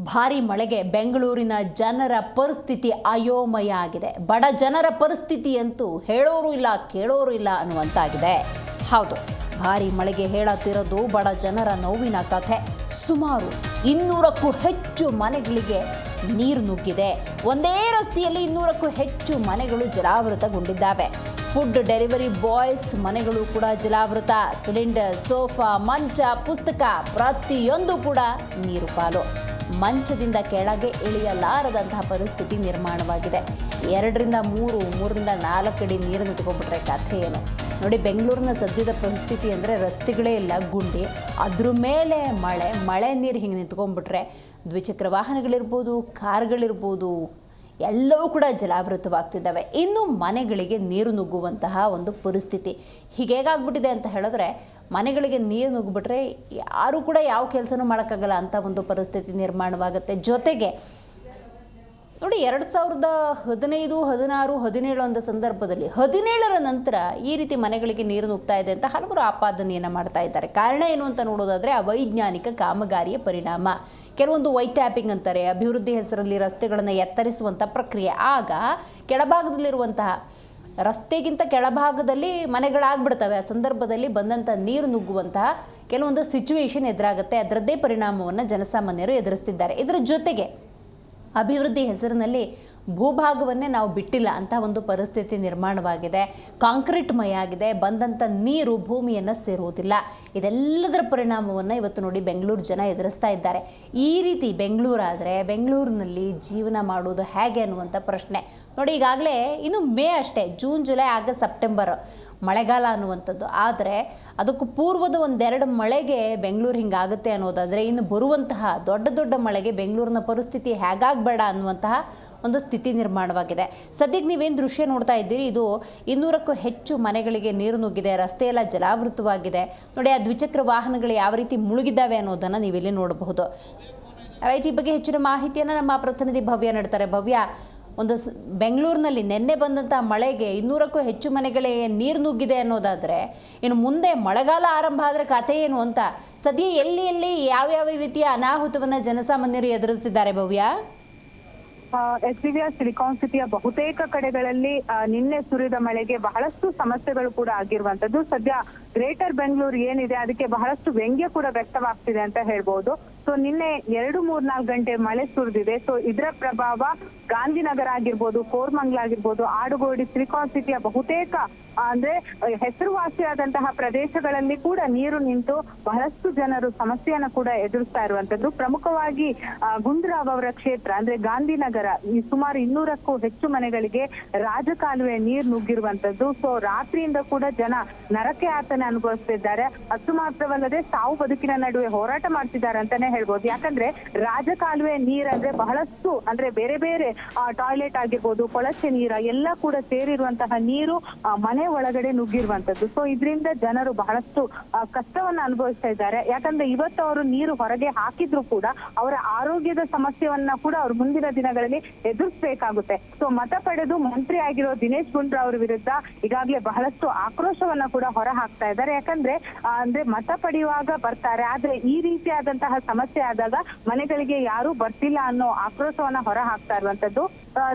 ಭಾರಿ ಮಳೆಗೆ ಬೆಂಗಳೂರಿನ ಜನರ ಪರಿಸ್ಥಿತಿ ಅಯೋಮಯ ಆಗಿದೆ. ಬಡ ಜನರ ಪರಿಸ್ಥಿತಿ ಅಂತೂ ಹೇಳೋರು ಇಲ್ಲ ಕೇಳೋರು ಇಲ್ಲ ಅನ್ನುವಂತಾಗಿದೆ. ಹೌದು, ಭಾರಿ ಮಳೆಗೆ ಹೇಳತ್ತಿರೋದು ಬಡ ಜನರ ನೋವಿನ ಕಥೆ. ಸುಮಾರು 200ಕ್ಕೂ ಹೆಚ್ಚು ಮನೆಗಳಿಗೆ ನೀರು ನುಗ್ಗಿದೆ. ಒಂದೇ ರಸ್ತೆಯಲ್ಲಿ 200ಕ್ಕೂ ಹೆಚ್ಚು ಮನೆಗಳು ಜಲಾವೃತಗೊಂಡಿದ್ದಾವೆ. ಫುಡ್ ಡೆಲಿವರಿ ಬಾಯ್ಸ್ ಮನೆಗಳು ಕೂಡ ಜಲಾವೃತ. ಸಿಲಿಂಡರ್, ಸೋಫಾ, ಮಂಚ, ಪುಸ್ತಕ ಪ್ರತಿಯೊಂದು ಕೂಡ ನೀರು ಪಾಲು. ಮಂಚದಿಂದ ಕೆಳಗೆ ಇಳಿಯಲಾರದಂತಹ ಪರಿಸ್ಥಿತಿ ನಿರ್ಮಾಣವಾಗಿದೆ. 2ರಿಂದ 3, 3ರಿಂದ 4 ಅಡಿ ನೀರನ್ನು ತಗೊಂಡ್ಬಿಟ್ರೆ ಕಥೆ ಏನು ನೋಡಿ. ಬೆಂಗಳೂರಿನ ಸದ್ಯದ ಪರಿಸ್ಥಿತಿ ಅಂದರೆ ರಸ್ತೆಗಳೇ ಇಲ್ಲ, ಗುಂಡಿ, ಅದ್ರ ಮೇಲೆ ಮಳೆ ನೀರು ಹಿಂಗೆ ನಿಂತ್ಕೊಂಡ್ಬಿಟ್ರೆ ದ್ವಿಚಕ್ರ ವಾಹನಗಳಿರ್ಬೋದು, ಕಾರ್ಗಳಿರ್ಬೋದು, ಎಲ್ಲವೂ ಕೂಡ ಜಲಾವೃತವಾಗ್ತಿದ್ದಾವೆ. ಇನ್ನು ಮನೆಗಳಿಗೆ ನೀರು ನುಗ್ಗುವಂತಹ ಒಂದು ಪರಿಸ್ಥಿತಿ ಹೀಗೇಗಾಗ್ಬಿಟ್ಟಿದೆ ಅಂತ ಹೇಳಿದ್ರೆ, ಮನೆಗಳಿಗೆ ನೀರು ನುಗ್ಗಿಬಿಟ್ರೆ ಯಾರೂ ಕೂಡ ಯಾವ ಕೆಲಸನೂ ಮಾಡೋಕ್ಕಾಗಲ್ಲ ಅಂತ ಒಂದು ಪರಿಸ್ಥಿತಿ ನಿರ್ಮಾಣವಾಗುತ್ತೆ. ಜೊತೆಗೆ ನೋಡಿ, 2015, 16, 17 ಒಂದು ಸಂದರ್ಭದಲ್ಲಿ 17ರ ನಂತರ ಈ ರೀತಿ ಮನೆಗಳಿಗೆ ನೀರು ನುಗ್ತಾ ಇದೆ ಅಂತ ಹಲವರು ಆಪಾದನೆಯನ್ನು ಮಾಡ್ತಾ ಇದ್ದಾರೆ. ಕಾರಣ ಏನು ಅಂತ ನೋಡೋದಾದರೆ ಅವೈಜ್ಞಾನಿಕ ಕಾಮಗಾರಿಯ ಪರಿಣಾಮ. ಕೆಲವೊಂದು ವೈಟ್ ಟ್ಯಾಪಿಂಗ್ ಅಂತಾರೆ, ಅಭಿವೃದ್ಧಿ ಹೆಸರಲ್ಲಿ ರಸ್ತೆಗಳನ್ನು ಎತ್ತರಿಸುವಂಥ ಪ್ರಕ್ರಿಯೆ. ಆಗ ಕೆಳಭಾಗದಲ್ಲಿರುವಂತಹ ರಸ್ತೆಗಿಂತ ಕೆಳಭಾಗದಲ್ಲಿ ಮನೆಗಳಾಗ್ಬಿಡ್ತವೆ. ಆ ಸಂದರ್ಭದಲ್ಲಿ ಬಂದಂಥ ನೀರು ನುಗ್ಗುವಂತಹ ಕೆಲವೊಂದು ಸಿಚುವೇಶನ್ ಎದುರಾಗುತ್ತೆ. ಅದರದ್ದೇ ಪರಿಣಾಮವನ್ನು ಜನಸಾಮಾನ್ಯರು ಎದುರಿಸ್ತಿದ್ದಾರೆ. ಇದರ ಜೊತೆಗೆ ಅಭಿವೃದ್ಧಿ ಹೆಸರಿನಲ್ಲಿ ಭೂಭಾಗವನ್ನೇ ನಾವು ಬಿಟ್ಟಿಲ್ಲ ಅಂತ ಒಂದು ಪರಿಸ್ಥಿತಿ ನಿರ್ಮಾಣವಾಗಿದೆ. ಕಾಂಕ್ರೀಟ್ ಮಯ ಆಗಿದೆ. ಬಂದಂಥ ನೀರು ಭೂಮಿಯನ್ನು ಸೇರುವುದಿಲ್ಲ. ಇದೆಲ್ಲದರ ಪರಿಣಾಮವನ್ನು ಇವತ್ತು ನೋಡಿ ಬೆಂಗಳೂರು ಜನ ಎದುರಿಸ್ತಾ ಇದ್ದಾರೆ. ಈ ರೀತಿ ಬೆಂಗಳೂರಾದರೆ ಬೆಂಗಳೂರಿನಲ್ಲಿ ಜೀವನ ಮಾಡೋದು ಹೇಗೆ ಅನ್ನುವಂಥ ಪ್ರಶ್ನೆ ನೋಡಿ. ಈಗಾಗಲೇ ಇನ್ನು ಮೇ ಅಷ್ಟೇ, ಜೂನ್, ಜುಲೈ, ಆಗಸ್ಟ್, ಸೆಪ್ಟೆಂಬರ್ ಮಳೆಗಾಲ ಅನ್ನುವಂಥದ್ದು. ಆದರೆ ಅದಕ್ಕೂ ಪೂರ್ವದ 1-2 ಮಳೆಗೆ ಬೆಂಗಳೂರು ಹಿಂಗಾಗುತ್ತೆ ಅನ್ನೋದಾದರೆ, ಇನ್ನು ಬರುವಂತಹ ದೊಡ್ಡ ದೊಡ್ಡ ಮಳೆಗೆ ಬೆಂಗಳೂರಿನ ಪರಿಸ್ಥಿತಿ ಹೇಗಾಗಬೇಡ ಅನ್ನುವಂತಹ ಒಂದು ಸ್ಥಿತಿ ನಿರ್ಮಾಣವಾಗಿದೆ. ಸದ್ಯಕ್ಕೆ ನೀವೇನು ದೃಶ್ಯ ನೋಡ್ತಾ ಇದ್ದೀರಿ, ಇದು 200ಕ್ಕೂ ಹೆಚ್ಚು ಮನೆಗಳಿಗೆ ನೀರು ನುಗ್ಗಿದೆ. ರಸ್ತೆಯೆಲ್ಲ ಜಲಾವೃತವಾಗಿದೆ ನೋಡಿ. ಆ ದ್ವಿಚಕ್ರ ವಾಹನಗಳು ಯಾವ ರೀತಿ ಮುಳುಗಿದ್ದಾವೆ ಅನ್ನೋದನ್ನು ನೀವಿಲ್ಲಿ ನೋಡಬಹುದು. ರೈಟ್, ಈ ಬಗ್ಗೆ ಹೆಚ್ಚಿನ ಮಾಹಿತಿಯನ್ನು ನಮ್ಮ ಪ್ರತಿನಿಧಿ ಭವ್ಯ ನೀಡ್ತಾರೆ. ಭವ್ಯ, ಒಂದು ಬೆಂಗಳೂರಿನಲ್ಲಿ ನಿನ್ನೆ ಬಂದಂಥ ಮಳೆಗೆ 200ಕ್ಕೂ ಹೆಚ್ಚು ಮನೆಗಳೇ ನೀರು ನುಗ್ಗಿದೆ ಅನ್ನೋದಾದರೆ, ಇನ್ನು ಮುಂದೆ ಮಳೆಗಾಲ ಆರಂಭ ಆದರೆ ಕಥೆ ಏನು ಅಂತ ಸದ್ಯ ಎಲ್ಲಿ ಯಾವ್ಯಾವ ರೀತಿಯ ಅನಾಹುತವನ್ನು ಜನಸಾಮಾನ್ಯರು ಎದುರಿಸ್ತಿದ್ದಾರೆ ಭವ್ಯ? ಎಸ್ವಿವಿಯ ಸಿಲಿಕಾನ್ ಸಿಟಿಯ ಬಹುತೇಕ ಕಡೆಗಳಲ್ಲಿ ನಿನ್ನೆ ಸುರಿದ ಮಳೆಗೆ ಬಹಳಷ್ಟು ಸಮಸ್ಯೆಗಳು ಕೂಡ ಆಗಿರುವಂತದ್ದು. ಸದ್ಯ ಗ್ರೇಟರ್ ಬೆಂಗಳೂರು ಏನಿದೆ ಅದಕ್ಕೆ ಬಹಳಷ್ಟು ವ್ಯಂಗ್ಯ ಕೂಡ ವ್ಯಕ್ತವಾಗ್ತಿದೆ ಅಂತ ಹೇಳ್ಬಹುದು. ಸೊ ನಿನ್ನೆ 2-3-4 ಗಂಟೆ ಮಳೆ ಸುರಿದಿದೆ. ಸೊ ಇದರ ಪ್ರಭಾವ ಗಾಂಧಿನಗರ ಆಗಿರ್ಬೋದು, ಕೋರ್ಮಂಗ್ಲ ಆಗಿರ್ಬೋದು, ಆಡುಗೋಡಿ, ಸಿಲಿಕಾನ್ ಸಿಟಿಯ ಬಹುತೇಕ ಅಂದ್ರೆ ಹೆಸರುವಾಸಿಯಾದಂತಹ ಪ್ರದೇಶಗಳಲ್ಲಿ ಕೂಡ ನೀರು ನಿಂತು ಬಹಳಷ್ಟು ಜನರು ಸಮಸ್ಯೆಯನ್ನ ಕೂಡ ಎದುರಿಸ್ತಾ ಇರುವಂತದ್ದು. ಪ್ರಮುಖವಾಗಿ ಗುಂಡೂರಾವ್ ಅವರ ಕ್ಷೇತ್ರ ಅಂದ್ರೆ ಗಾಂಧಿನಗರ, ಈ ಸುಮಾರು 200ಕ್ಕೂ ಹೆಚ್ಚು ಮನೆಗಳಿಗೆ ರಾಜಕಾಲುವೆ ನೀರು ನುಗ್ಗಿರುವಂತದ್ದು. ಸೊ ರಾತ್ರಿಯಿಂದ ಕೂಡ ಜನ ನರಕೆ ಯಾತನೆ ಅನುಭವಿಸ್ತಿದ್ದಾರೆ. ಅಷ್ಟು ಮಾತ್ರವಲ್ಲದೆ ಸಾವು ಬದುಕಿನ ನಡುವೆ ಹೋರಾಟ ಮಾಡ್ತಿದ್ದಾರೆ ಅಂತಾನೆ ಹೇಳ್ಬೋದು. ಯಾಕಂದ್ರೆ ರಾಜಕಾಲುವೆ ನೀರಂದ್ರೆ ಬಹಳಷ್ಟು ಅಂದ್ರೆ ಬೇರೆ ಬೇರೆ ಟಾಯ್ಲೆಟ್ ಆಗಿರ್ಬೋದು, ಕೊಳಚೆ ನೀರ ಎಲ್ಲ ಕೂಡ ಸೇರಿರುವಂತಹ ನೀರು ಮನೆ ಒಳಗಡೆ ನುಗ್ಗಿರುವಂತದ್ದು. ಸೊ ಇದರಿಂದ ಜನರು ಬಹಳಷ್ಟು ಕಷ್ಟವನ್ನ ಅನುಭವಿಸ್ತಾ ಇದ್ದಾರೆ. ಯಾಕಂದ್ರೆ ಇವತ್ತು ಅವರು ನೀರು ಹೊರಗೆ ಹಾಕಿದ್ರು ಕೂಡ ಅವರ ಆರೋಗ್ಯದ ಸಮಸ್ಯೆಯನ್ನ ಕೂಡ ಅವ್ರು ಮುಂದಿನ ದಿನಗಳಲ್ಲಿ ಎದುರಿಸಬೇಕಾಗುತ್ತೆ. ಸೊ ಮತ ಪಡೆದು ಮಂತ್ರಿ ಆಗಿರೋ ದಿನೇಶ್ ಗುಂಡೂರಾವ್ ಅವರ ವಿರುದ್ಧ ಈಗಾಗಲೇ ಬಹಳಷ್ಟು ಆಕ್ರೋಶವನ್ನ ಕೂಡ ಹೊರ ಹಾಕ್ತಾ ಇದ್ದಾರೆ. ಯಾಕಂದ್ರೆ ಅಂದ್ರೆ ಮತ ಪಡೆಯುವಾಗ ಬರ್ತಾರೆ, ಆದ್ರೆ ಈ ರೀತಿಯಾದಂತಹ ಸಮಸ್ಯೆ ಆದಾಗ ಮನೆಗಳಿಗೆ ಯಾರು ಬರ್ತಿಲ್ಲ ಅನ್ನೋ ಆಕ್ರೋಶವನ್ನ ಹೊರ ಹಾಕ್ತಾ ಇರುವಂತದ್ದು.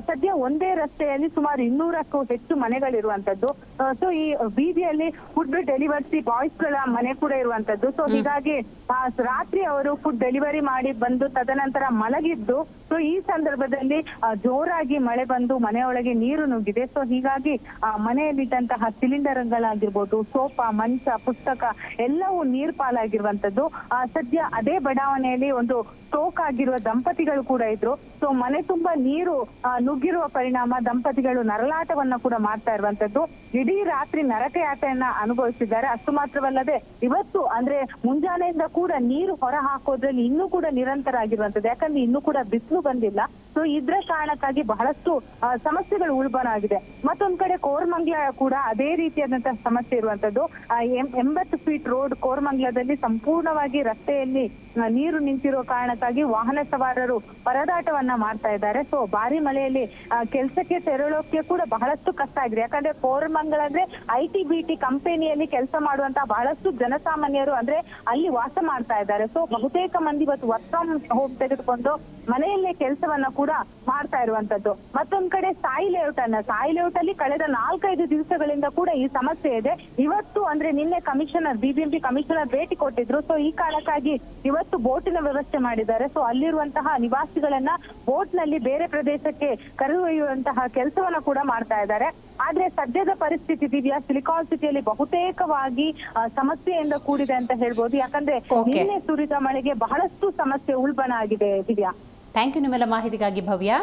ಸದ್ಯ ಒಂದೇ ರಸ್ತೆಯಲ್ಲಿ ಸುಮಾರು 200ಕ್ಕೂ ಹೆಚ್ಚು ಮನೆಗಳಿರುವಂತದ್ದು. ಸೊ ಈ ಬೀದಿಯಲ್ಲಿ ಫುಡ್ ಡೆಲಿವರಿ ಬಾಯ್ಸ್ ಗಳ ಮನೆ ಕೂಡ ಇರುವಂತದ್ದು. ಸೊ ಹೀಗಾಗಿ ರಾತ್ರಿ ಅವರು ಫುಡ್ ಡೆಲಿವರಿ ಮಾಡಿ ಬಂದು ತದನಂತರ ಮಲಗಿದ್ದು. ಸೊ ಈ ಸಂದರ್ಭದಲ್ಲಿ ಜೋರಾಗಿ ಮಳೆ ಬಂದು ಮನೆಯೊಳಗೆ ನೀರು ನುಗ್ಗಿದೆ. ಸೊ ಹೀಗಾಗಿ ಮನೆಯಲ್ಲಿದ್ದಂತಹ ಸಿಲಿಂಡರ್ಗಳಾಗಿರ್ಬೋದು, ಸೋಫಾ, ಮಂಚ, ಪುಸ್ತಕ ಎಲ್ಲವೂ ನೀರು ಪಾಲಾಗಿರುವಂತದ್ದು. ಸದ್ಯ ಅದೇ ಬಡಾವಣೆಯಲ್ಲಿ ಒಂದು ಸ್ಟ್ರೋಕ್ ಆಗಿರುವ ದಂಪತಿಗಳು ಕೂಡ ಇದ್ರು. ಸೊ ಮನೆ ತುಂಬಾ ನೀರು ನುಗ್ಗಿರುವ ಪರಿಣಾಮ ದಂಪತಿಗಳು ನರಳಾಟವನ್ನ ಕೂಡ ಮಾಡ್ತಾ ಇರುವಂತದ್ದು. ಇಡೀ ರಾತ್ರಿ ನರಕ ಯಾತನೆಯನ್ನ ಅನುಭವಿಸಿದ್ದಾರೆ. ಅಷ್ಟು ಮಾತ್ರವಲ್ಲದೆ ಇವತ್ತು ಅಂದ್ರೆ ಮುಂಜಾನೆಯಿಂದ ಕೂಡ ನೀರು ಹೊರ ಹಾಕೋದ್ರಲ್ಲಿ ಇನ್ನೂ ಕೂಡ ನಿರಂತರ ಆಗಿರುವಂತದ್ದು. ಯಾಕಂದ್ರೆ ಇನ್ನೂ ಕೂಡ ಬಿಸಿಲು ಬಂದಿಲ್ಲ. ಸೊ ಇದ್ರ ಕಾರಣಕ್ಕಾಗಿ ಬಹಳಷ್ಟು ಸಮಸ್ಯೆಗಳು ಉಲ್ಬಣ ಆಗಿದೆ. ಮತ್ತೊಂದ್ ಕಡೆ ಕೋರಮಂಗ್ಲ ಕೂಡ ಅದೇ ರೀತಿಯಾದಂತಹ ಸಮಸ್ಯೆ ಇರುವಂತದ್ದು. 80 ಫೀಟ್ ರೋಡ್ ಕೋರಮಂಗ್ಲದಲ್ಲಿ ಸಂಪೂರ್ಣವಾಗಿ ರಸ್ತೆಯಲ್ಲಿ ನೀರು ನಿಂತಿರೋ ಕಾರಣಕ್ಕಾಗಿ ವಾಹನ ಸವಾರರು ಪರದಾಟವನ್ನ ಮಾಡ್ತಾ ಇದ್ದಾರೆ. ಸೊ ಭಾರಿ ಮಳೆಯಲ್ಲಿ ಕೆಲಸಕ್ಕೆ ತೆರಳೋಕೆ ಕೂಡ ಬಹಳಷ್ಟು ಕಷ್ಟ ಆಗಿದೆ. ಯಾಕಂದ್ರೆ ಕೋರಮಂಗಲ ಅಂದ್ರೆ IT-BT ಕಂಪನಿಯಲ್ಲಿ ಕೆಲಸ ಮಾಡುವಂತಹ ಬಹಳಷ್ಟು ಜನಸಾಮಾನ್ಯರು ಅಂದ್ರೆ ಅಲ್ಲಿ ವಾಸ ಮಾಡ್ತಾ ಇದ್ದಾರೆ. ಸೊ ಬಹುತೇಕ ಮಂದಿ ಇವತ್ತು ವರ್ಕ್ ಫ್ರಮ್ ಹೋಮ್ ತೆಗೆದುಕೊಂಡು ಮನೆಯಲ್ಲೇ ಕೆಲಸವನ್ನ ಕೂಡ ಮಾಡ್ತಾ ಇರುವಂತದ್ದು. ಮತ್ತೊಂದ್ ಕಡೆ ಸಾಯಿ ಲೇಔಟ್ ಅಲ್ಲಿ ಕಳೆದ 4-5 ದಿವಸಗಳಿಂದ ಕೂಡ ಈ ಸಮಸ್ಯೆ ಇದೆ. ಇವತ್ತು ಅಂದ್ರೆ ನಿನ್ನೆ BBMP ಕಮಿಷನರ್ ಭೇಟಿ ಕೊಟ್ಟಿದ್ರು. ಸೊ ಈ ಕಾರಣಕ್ಕಾಗಿ ಇವತ್ತು ಬೋಟಿನ ವ್ಯವಸ್ಥೆ ಮಾಡಿದ್ದಾರೆ. ಸೊ ಅಲ್ಲಿರುವಂತಹ ನಿವಾಸಿಗಳನ್ನ ಬೋಟ್ ನಲ್ಲಿ ಬೇರೆ ಪ್ರದೇಶಕ್ಕೆ ಕರೆದೊಯ್ಯುವಂತಹ ಕೆಲಸವನ್ನ ಕೂಡ ಮಾಡ್ತಾ ಇದ್ದಾರೆ. ಆದ್ರೆ ಸದ್ಯದ ಪರಿಸ್ಥಿತಿ ದಿವ್ಯಾ ಸಿಲಿಕಾನ್ ಸಿಟಿಯಲ್ಲಿ ಬಹುತೇಕವಾಗಿ ಸಮಸ್ಯೆಯಿಂದ ಕೂಡಿದೆ ಅಂತ ಹೇಳ್ಬೋದು. ಯಾಕಂದ್ರೆ ನಿನ್ನೆ ಸುರಿದ ಮಳೆಗೆ ಬಹಳಷ್ಟು ಸಮಸ್ಯೆ ಉಲ್ಬಣ ಆಗಿದೆ ದಿವ್ಯಾ. ಥ್ಯಾಂಕ್ ಯು ನಿಮ್ಮೆಲ್ಲ ಮಾಹಿತಿಗಾಗಿ ಭವ್ಯ.